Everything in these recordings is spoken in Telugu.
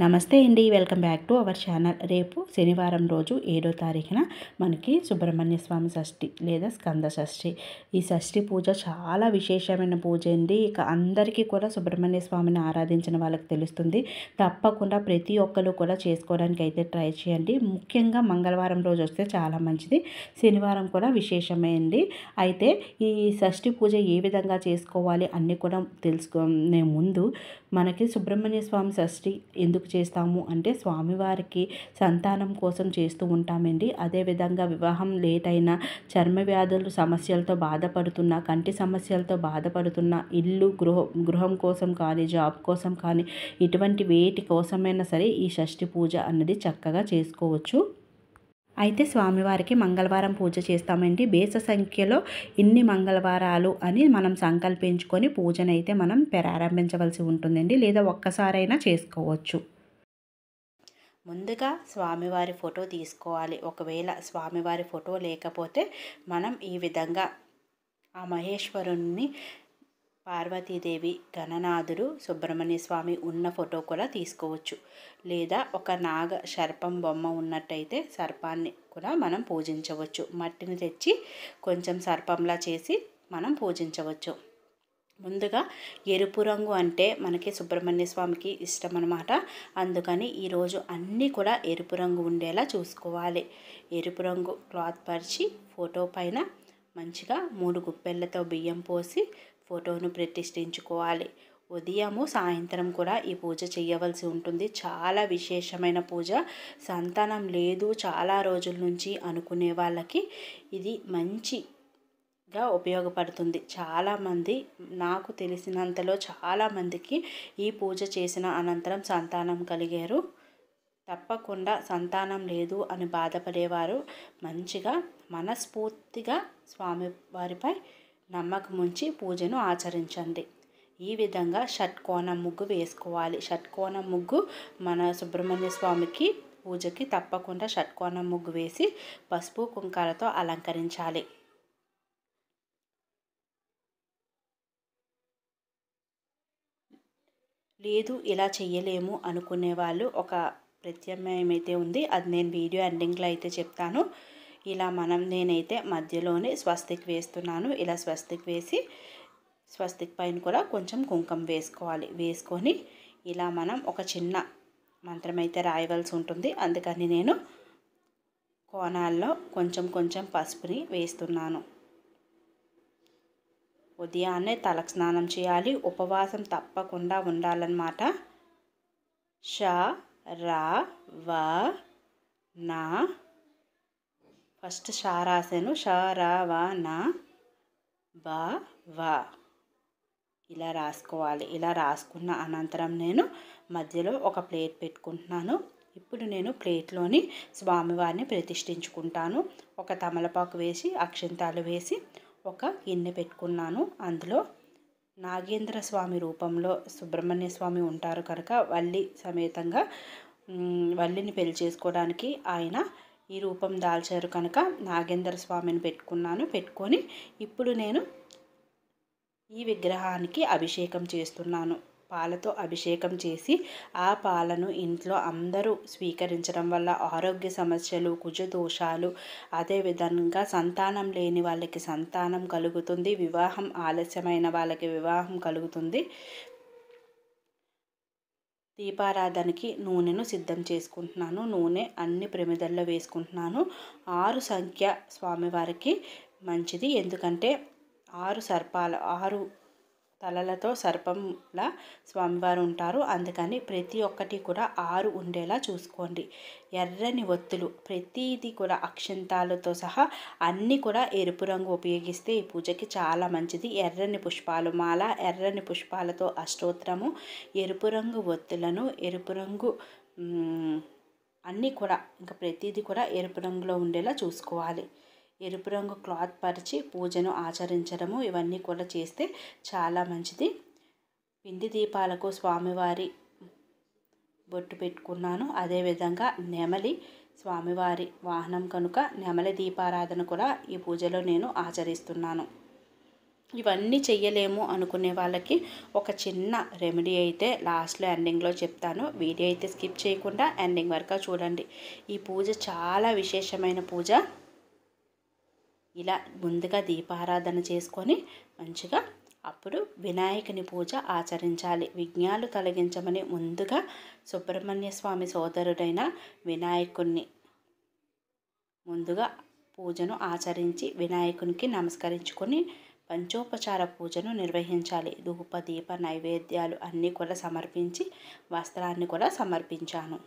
నమస్తే అండి, welcome back to our channel. రేపు శనివారం రోజు 7వ తారీఖున మనకి సుబ్రహ్మణ్య స్వామి షష్ఠి లేదా స్కంద షష్ఠి. ఈ షష్ఠి పూజ చాలా విశేషమైన పూజ అండి. ఇక అందరికీ కూడా సుబ్రహ్మణ్య స్వామిని ఆరాధించిన వాళ్ళకి తెలుస్తుంది. తప్పకుండా ప్రతి ఒక్కరు కూడా చేసుకోవడానికి అయితే ట్రై చేయండి. ముఖ్యంగా మంగళవారం రోజు వస్తే చాలా మంచిది. శనివారం కూడా విశేషమైంది. అయితే ఈ షష్ఠి పూజ ఏ విధంగా చేసుకోవాలి అన్నీ కూడా తెలుసుకునే ముందు మనకి సుబ్రహ్మణ్య స్వామి షష్ఠి ఎందుకు చేస్తాము అంటే స్వామివారికి సంతానం కోసం చేస్తూ ఉంటామండి. అదేవిధంగా వివాహం లేట్ అయినా, చర్మ వ్యాధులు సమస్యలతో బాధపడుతున్న, కంటి సమస్యలతో బాధపడుతున్న, ఇల్లు గృహం కోసం కానీ, జాబ్ కోసం కానీ, ఇటువంటి వేటి కోసమైనా సరే ఈ షష్ఠి పూజ అన్నది చక్కగా చేసుకోవచ్చు. అయితే స్వామివారికి మంగళవారం పూజ చేస్తామండి. బేస సంఖ్యలో ఇన్ని మంగళవారాలు అని మనం సంకల్పించుకొని పూజనైతే మనం ప్రారంభించవలసి ఉంటుందండి. లేదా ఒక్కసారైనా చేసుకోవచ్చు. ముందుగా స్వామివారి ఫోటో తీసుకోవాలి. ఒకవేళ స్వామివారి ఫోటో లేకపోతే మనం ఈ విధంగా ఆ మహేశ్వరుణ్ణి, పార్వతీదేవి, గణనాథుడు, సుబ్రహ్మణ్య స్వామి ఉన్న ఫోటో కూడా తీసుకోవచ్చు. లేదా ఒక నాగ సర్పం బొమ్మ ఉన్నట్టయితే సర్పాన్ని కూడా మనం పూజించవచ్చు. మట్టిని తెచ్చి కొంచెం సర్పంలా చేసి మనం పూజించవచ్చు. ముందుగా ఎరుపు రంగు అంటే మనకి సుబ్రహ్మణ్య స్వామికి ఇష్టం అన్నమాట. అందుకని ఈరోజు అన్నీ కూడా ఎరుపు రంగు ఉండేలా చూసుకోవాలి. ఎరుపు రంగు క్లాత్ పరిచి ఫోటో పైన మంచిగా 3 గుప్పెళ్ళతో బియ్యం పోసి ఫోటోను ప్రతిష్ఠించుకోవాలి. ఉదయము సాయంత్రం కూడా ఈ పూజ చేయవలసి ఉంటుంది. చాలా విశేషమైన పూజ. సంతానం లేదు చాలా రోజుల నుంచి అనుకునే వాళ్ళకి ఇది మంచిగా ఉపయోగపడుతుంది. చాలామంది, నాకు తెలిసినంతలో చాలామందికి ఈ పూజ చేసిన అనంతరం సంతానం కలిగారు. తప్పకుండా సంతానం లేదు అని బాధపడేవారు మంచిగా మనస్ఫూర్తిగా స్వామివారిపై నమ్మకం ఉంచి పూజను ఆచరించండి. ఈ విధంగా షట్కోణం ముగ్గు వేసుకోవాలి. షట్కోణం ముగ్గు మన సుబ్రహ్మణ్య స్వామికి పూజకి తప్పకుండా షట్కోణం ముగ్గు వేసి పసుపు కుంకాలతో అలంకరించాలి. లేదు ఇలా చెయ్యలేము అనుకునే వాళ్ళు ఒక ప్రత్యామ్నాయం అయితే ఉంది. అది నేను వీడియో ఎండింగ్లో అయితే చెప్తాను. ఇలా నేనైతే మధ్యలోనే స్వస్తిక్ వేస్తున్నాను. ఇలా స్వస్తిక్ వేసి స్వస్తిక్ పైన కూడా కొంచెం కుంకుమ వేసుకోవాలి. వేసుకొని ఇలా మనం ఒక చిన్న మంత్రం అయితే రాయవలసి ఉంటుంది. అందుకని నేను కోణాల్లో కొంచెం కొంచెం పసుపుని వేస్తున్నాను. ఉదయాన్నే తలకు స్నానం చేయాలి. ఉపవాసం తప్పకుండా ఉండాలన్నమాట. ష రా వ నా, ఫస్ట్ షా రాశాను. ష రా వ నా బ వ ఇలా రాసుకోవాలి. ఇలా రాసుకున్న అనంతరం నేను మధ్యలో ఒక ప్లేట్ పెట్టుకుంటున్నాను. ఇప్పుడు నేను ప్లేట్లోని స్వామివారిని ప్రతిష్ఠించుకుంటాను. ఒక తమలపాకు వేసి అక్షింతాలు వేసి ఒక గిన్నె పెట్టుకున్నాను. అందులో నాగేంద్ర స్వామి రూపంలో సుబ్రహ్మణ్య స్వామి ఉంటారు కనుక వల్లి సమేతంగా వల్లిని పెళ్లి చేసుకోవడానికి ఆయన ఈ రూపం దాల్చారు కనుక నాగేంద్ర స్వామిని పెట్టుకున్నాను. పెట్టుకొని ఇప్పుడు నేను ఈ విగ్రహానికి అభిషేకం చేస్తున్నాను. పాలతో అభిషేకం చేసి ఆ పాలను ఇంట్లో అందరూ స్వీకరించడం వల్ల ఆరోగ్య సమస్యలు, కుజదోషాలు, అదేవిధంగా సంతానం లేని వాళ్ళకి సంతానం కలుగుతుంది. వివాహం ఆలస్యమైన వాళ్ళకి వివాహం కలుగుతుంది. దీపారాధనకి నూనెను సిద్ధం చేసుకుంటున్నాను. నూనె అన్ని ప్రమిదల్లో వేసుకుంటున్నాను. 6 సంఖ్య స్వామివారికి మంచిది. ఎందుకంటే 6 తలలతో సర్పంలా స్వామివారు ఉంటారు. అందుకని ప్రతి ఒక్కటి కూడా 6 ఉండేలా చూసుకోండి. ఎర్రని ఒత్తులు ప్రతిదీ కూడా అక్షంతాలతో సహా అన్నీ కూడా ఎరుపు రంగు ఉపయోగిస్తే ఈ పూజకి చాలా మంచిది. ఎర్రని పుష్పాలు మాల, ఎర్రని పుష్పాలతో అష్టోత్తరము, ఎరుపు రంగు ఒత్తులను, ఎరుపు రంగు అన్నీ కూడా ఇంకా ప్రతిదీ కూడా ఎరుపు రంగులో ఉండేలా చూసుకోవాలి. ఎరుపు రంగు క్లాత్ పరిచి పూజను ఆచరించడము ఇవన్నీ కూడా చేస్తే చాలా మంచిది. పిండి దీపాలకు స్వామివారి బొట్టు పెట్టుకున్నాను. అదేవిధంగా నెమలి స్వామివారి వాహనం కనుక నెమలి దీపారాధన కూడా ఈ పూజలో నేను ఆచరిస్తున్నాను. ఇవన్నీ చెయ్యలేము అనుకునే వాళ్ళకి ఒక చిన్న రెమెడీ అయితే లాస్ట్లో ఎండింగ్లో చెప్తాను. వీడియో అయితే స్కిప్ చేయకుండా ఎండింగ్ వరకు చూడండి. ఈ పూజ చాలా విశేషమైన పూజ. ఇలా ముందుగా దీపారాధన చేసుకొని మంచిగా అప్పుడు వినాయకుని పూజ ఆచరించాలి. విఘ్నాలు తొలగించమని ముందుగా సుబ్రహ్మణ్య స్వామి సోదరుడైన వినాయకుణ్ణి ముందుగా పూజను ఆచరించి వినాయకునికి నమస్కరించుకొని పంచోపచార పూజను నిర్వహించాలి. ధూప దీప నైవేద్యాలు అన్నీ కూడా సమర్పించి వస్త్రాన్ని కూడా సమర్పించాను.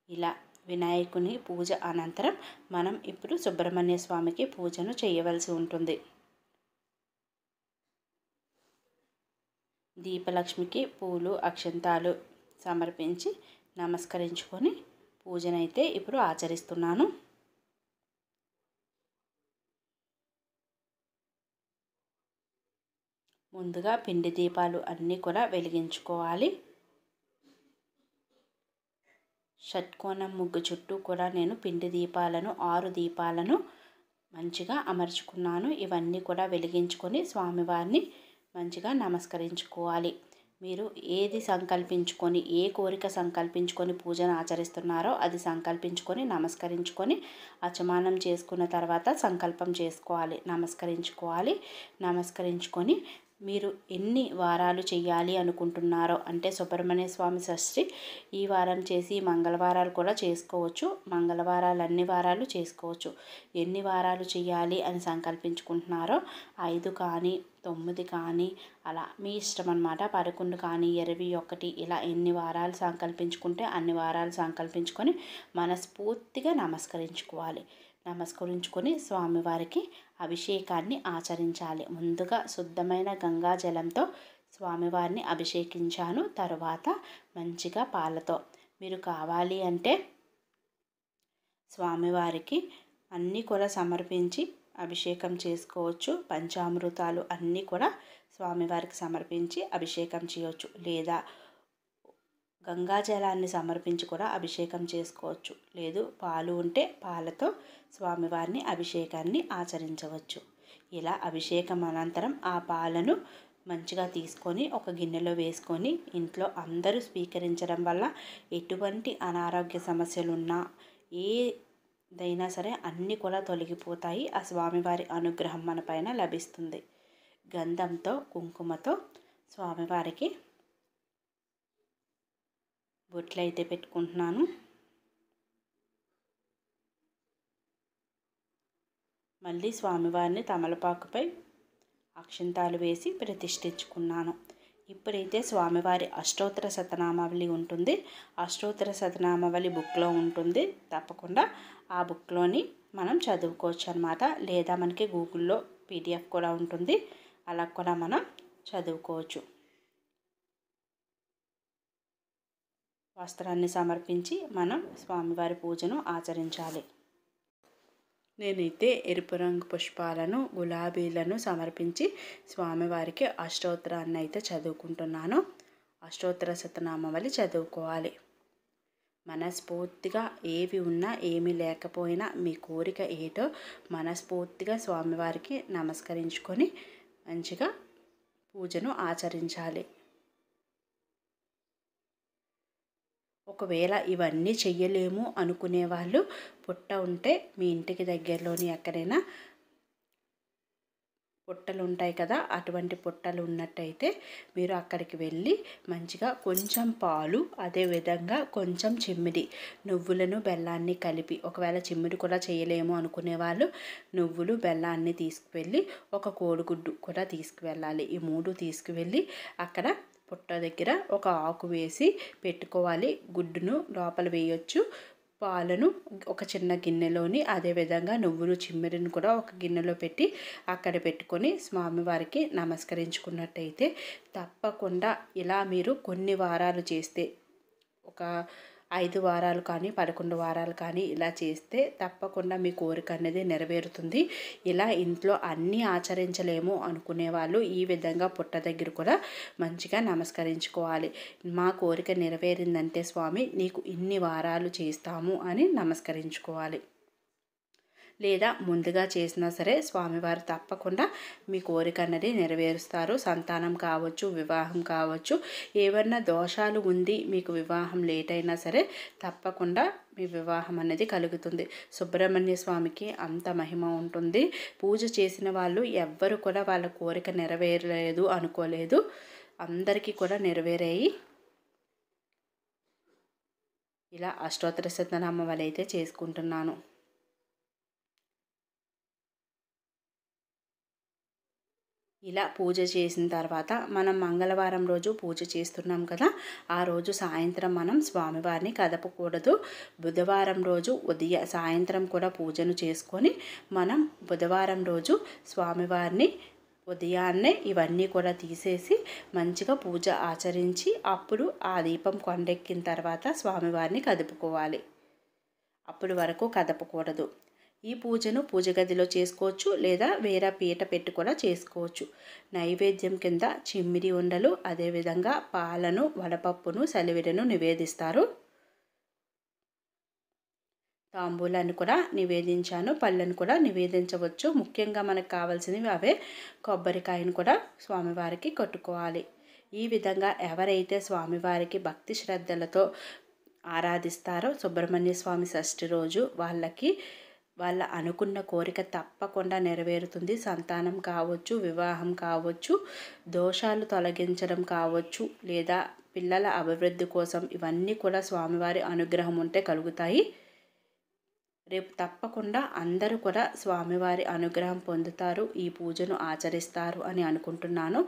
ఇలా వినాయకుని పూజ అనంతరం మనం ఇప్పుడు సుబ్రహ్మణ్య స్వామికి పూజను చేయవలసి ఉంటుంది. దీపలక్ష్మికి పూలు అక్షంతాలు సమర్పించి నమస్కరించుకొని పూజనైతే ఇప్పుడు ఆచరిస్తున్నాను. ముందుగా పిండి దీపాలు అన్నీ కూడా వెలిగించుకోవాలి. షట్కోణం ముగ్గు చుట్టూ కూడా నేను పిండి దీపాలను 6 దీపాలను మంచిగా అమర్చుకున్నాను. ఇవన్నీ కూడా వెలిగించుకొని స్వామివారిని మంచిగా నమస్కరించుకోవాలి. మీరు ఏది సంకల్పించుకొని ఏ కోరిక సంకల్పించుకొని పూజను ఆచరిస్తున్నారో అది సంకల్పించుకొని నమస్కరించుకొని అచమానం చేసుకున్న తర్వాత సంకల్పం చేసుకోవాలి. నమస్కరించుకొని మీరు ఎన్ని వారాలు చేయాలి అనుకుంటున్నారో, అంటే సుబ్రహ్మణ్య స్వామి షష్ఠి ఈ వారం చేసి మంగళవారాలు కూడా చేసుకోవచ్చు. మంగళవారాలు అన్ని వారాలు చేసుకోవచ్చు. ఎన్ని వారాలు చేయాలి అని సంకల్పించుకుంటున్నారో 5 కానీ 9 కానీ అలా మీ ఇష్టం అన్నమాట. 11 కానీ 21 ఇలా ఎన్ని వారాలు సంకల్పించుకుంటే అన్ని వారాలు సంకల్పించుకొని మనస్ఫూర్తిగా నమస్కరించుకొని స్వామివారికి అభిషేకాన్ని ఆచరించాలి. ముందుగా శుద్ధమైన గంగా జలంతో స్వామివారిని అభిషేకించాను. తరువాత మంచిగా పాలతో మీరు కావాలి అంటే స్వామివారికి అన్నీ కూడా సమర్పించి అభిషేకం చేసుకోవచ్చు. పంచామృతాలు అన్నీ కూడా స్వామివారికి సమర్పించి అభిషేకం చేయవచ్చు. లేదా గంగాజలాన్ని సమర్పించి కూడా అభిషేకం చేసుకోవచ్చు. లేదు పాలు ఉంటే పాలతో స్వామివారిని అభిషేకాన్ని ఆచరించవచ్చు. ఇలా అభిషేకం అనంతరం ఆ పాలను మంచిగా తీసుకొని ఒక గిన్నెలో వేసుకొని ఇంట్లో అందరూ స్వీకరించడం వల్ల ఎటువంటి అనారోగ్య సమస్యలున్నా ఏదైనా సరే అన్నీ కూడా తొలగిపోతాయి. ఆ స్వామివారి అనుగ్రహం మన పైన లభిస్తుంది. గంధంతో కుంకుమతో స్వామివారికి బొట్లు అయితే పెట్టుకుంటున్నాను. మళ్ళీ స్వామివారిని తమలపాకుపై అక్షంతాలు వేసి ప్రతిష్ఠించుకున్నాను. ఇప్పుడైతే స్వామివారి అష్టోత్తర శతనామావళి ఉంటుంది. అష్టోత్తర శతనామావళి బుక్లో ఉంటుంది. తప్పకుండా ఆ బుక్లోని మనం చదువుకోవచ్చు అన్నమాట. లేదా మనకి గూగుల్లో PDF కూడా ఉంటుంది. అలా కూడా మనం చదువుకోవచ్చు. వస్త్రాన్ని సమర్పించి మనం స్వామివారి పూజను ఆచరించాలి. నేనైతే ఎరుపు రంగు పుష్పాలను గులాబీలను సమర్పించి స్వామివారికి అష్టోత్తరాన్ని అయితే చదువుకుంటున్నాను. అష్టోత్తర శతనామావళి చదువుకోవాలి. మనస్ఫూర్తిగా ఏవి ఉన్నా ఏమీ లేకపోయినా మీ కోరిక ఏటో మనస్ఫూర్తిగా స్వామివారికి నమస్కరించుకొని మంచిగా పూజను ఆచరించాలి. ఒకవేళ ఇవన్నీ చెయ్యలేము అనుకునే వాళ్ళు పుట్ట ఉంటే మీ ఇంటికి దగ్గరలోని ఎక్కడైనా పుట్టలు ఉంటాయి కదా, అటువంటి పుట్టలు ఉన్నట్టయితే మీరు అక్కడికి వెళ్ళి మంచిగా కొంచెం పాలు, అదేవిధంగా కొంచెం చిమ్మిడి నువ్వులను బెల్లాన్ని కలిపి, ఒకవేళ చిమ్మిడి కూడా చేయలేము అనుకునే వాళ్ళు నువ్వులు బెల్లాన్ని తీసుకువెళ్ళి ఒక కోడిగుడ్డు కూడా తీసుకువెళ్ళాలి. ఈ 3 తీసుకువెళ్ళి అక్కడ పుట్ట దగ్గర ఒక ఆకు వేసి పెట్టుకోవాలి. గుడ్డును లోపల వేయొచ్చు. పాలను ఒక చిన్న గిన్నెలోని, అదేవిధంగా నువ్వులు చిమ్మిడిని కూడా ఒక గిన్నెలో పెట్టి అక్కడ పెట్టుకొని స్వామివారికి నమస్కరించుకున్నట్టయితే తప్పకుండా ఇలా మీరు కొన్ని వారాలు చేస్తే, ఒక 5 వారాలు కానీ 11 వారాలు కానీ ఇలా చేస్తే తప్పకుండా మీ కోరిక అనేది నెరవేరుతుంది. ఇలా ఇంట్లో అన్నీ ఆచరించలేము అనుకునే వాళ్ళు ఈ విధంగా పుట్ట దగ్గర కూడా మంచిగా నమస్కరించుకోవాలి. మా కోరిక నెరవేరిందంటే స్వామి నీకు ఇన్ని వారాలు చేస్తాము అని నమస్కరించుకోవాలి. లేదా ముందుగా చేసినా సరే స్వామివారు తప్పకుండా మీ కోరిక అన్నది నెరవేరుస్తారు. సంతానం కావచ్చు, వివాహం కావచ్చు, ఏమన్నా దోషాలు ఉంది మీకు వివాహం లేట్ అయినా సరే తప్పకుండా మీ వివాహం అనేది కలుగుతుంది. సుబ్రహ్మణ్య స్వామికి అంత మహిమ ఉంటుంది. పూజ చేసిన వాళ్ళు ఎవ్వరు కూడా వాళ్ళ కోరిక నెరవేరలేదు అనుకోలేదు, అందరికీ కూడా నెరవేరాయి. ఇలా అష్టోత్తర శతనామావళి అయితే చేసుకుంటున్నాను. ఇలా పూజ చేసిన తర్వాత మనం మంగళవారం రోజు పూజ చేస్తున్నాం కదా, ఆ రోజు సాయంత్రం మనం స్వామివారిని కదపకూడదు. బుధవారం రోజు సాయంత్రం కూడా పూజను చేసుకొని మనం బుధవారం రోజు స్వామివారిని ఉదయాన్నే ఇవన్నీ కూడా తీసేసి మంచిగా పూజ ఆచరించి అప్పుడు ఆ దీపం కొండెక్కిన తర్వాత స్వామివారిని కదుపుకోవాలి. అప్పుడు వరకు కదపకూడదు. ఈ పూజను పూజ గదిలో చేసుకోవచ్చు, లేదా వేరే పీట పెట్టి కూడా చేసుకోవచ్చు. నైవేద్యం కింద చిమ్మిడి ఉండలు, అదేవిధంగా పాలను, వడపప్పును, సలివిడను నివేదిస్తారు. తాంబూలాన్ని కూడా నివేదించాను, పళ్ళను కూడా నివేదించవచ్చు. ముఖ్యంగా మనకు కావాల్సినవి అవే. కొబ్బరికాయను కూడా స్వామివారికి కొట్టుకోవాలి. ఈ విధంగా ఎవరైతే స్వామివారికి భక్తి శ్రద్ధలతో ఆరాధిస్తారో సుబ్రహ్మణ్య స్వామి షష్ఠి రోజు వాళ్ళ అనుకున్న కోరిక తప్పకుండా నెరవేరుతుంది. సంతానం కావచ్చు, వివాహం కావచ్చు, దోషాలు తొలగించడం కావచ్చు, లేదా పిల్లల అభివృద్ధి కోసం ఇవన్నీ కూడా స్వామివారి అనుగ్రహం ఉంటే కలుగుతాయి. రేపు తప్పకుండా అందరూ కూడా స్వామివారి అనుగ్రహం పొందుతారు, ఈ పూజను ఆచరిస్తారు అని అనుకుంటున్నాను.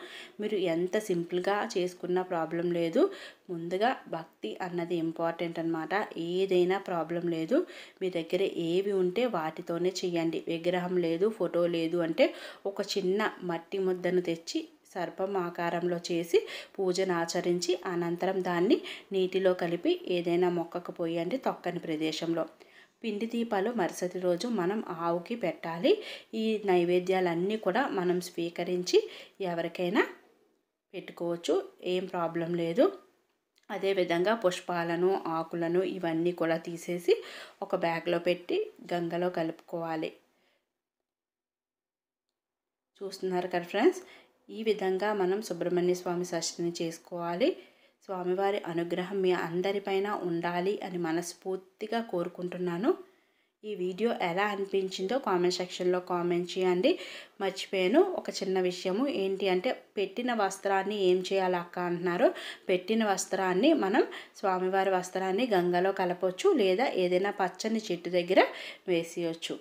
మీరు ఎంత సింపుల్గా చేసుకున్న ప్రాబ్లం లేదు. ముందుగా భక్తి అన్నది ఇంపార్టెంట్ అన్నమాట. ఏదైనా ప్రాబ్లం లేదు. మీ దగ్గర ఏవి ఉంటే వాటితోనే చేయండి. విగ్రహం లేదు, ఫోటో లేదు అంటే ఒక చిన్న మట్టి ముద్దను తెచ్చి సర్పం ఆకారంలో చేసి పూజను ఆచరించి అనంతరం దాన్ని నీటిలో కలిపి ఏదైనా మొక్కకు పోయండి తొక్కని ప్రదేశంలో. పిండి దీపాలు మరుసటి రోజు మనం ఆవుకి పెట్టాలి. ఈ నైవేద్యాలన్నీ కూడా మనం స్వీకరించి ఎవరికైనా పెట్టుకోవచ్చు, ఏం ప్రాబ్లం లేదు. అదేవిధంగా పుష్పాలను, ఆకులను ఇవన్నీ కూడా తీసేసి ఒక బ్యాగ్లో పెట్టి గంగలో కలుపుకోవాలి. చూస్తున్నారు కదా ఫ్రెండ్స్, ఈ విధంగా మనం సుబ్రహ్మణ్య స్వామి షష్ఠిని చేసుకోవాలి. స్వామివారి అనుగ్రహం మీ అందరిపైన ఉండాలి అని మనస్ఫూర్తిగా కోరుకుంటున్నాను. ఈ వీడియో ఎలా అనిపించిందో కామెంట్ సెక్షన్లో కామెంట్ చేయండి. మర్చిపోయాను ఒక చిన్న విషయము ఏంటి అంటే, పెట్టిన వస్త్రాన్ని ఏం చేయాలి అక్క అంటున్నారు. పెట్టిన వస్త్రాన్ని మనం స్వామివారి వస్త్రాన్ని గంగలో కలపవచ్చు, లేదా ఏదైనా పచ్చని చెట్టు దగ్గర వేసేయచ్చు.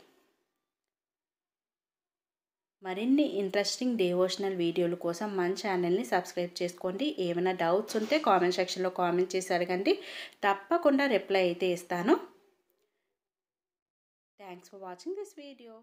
మరిన్ని ఇంట్రెస్టింగ్ డివోషనల్ వీడియోల కోసం మన ఛానల్ని సబ్స్క్రైబ్ చేసుకోండి. ఏమైనా డౌట్స్ ఉంటే కామెంట్ సెక్షన్లో కామెంట్ చేసి అడగండి, తప్పకుండా రిప్లై అయితే ఇస్తాను. Thanks for watching this video.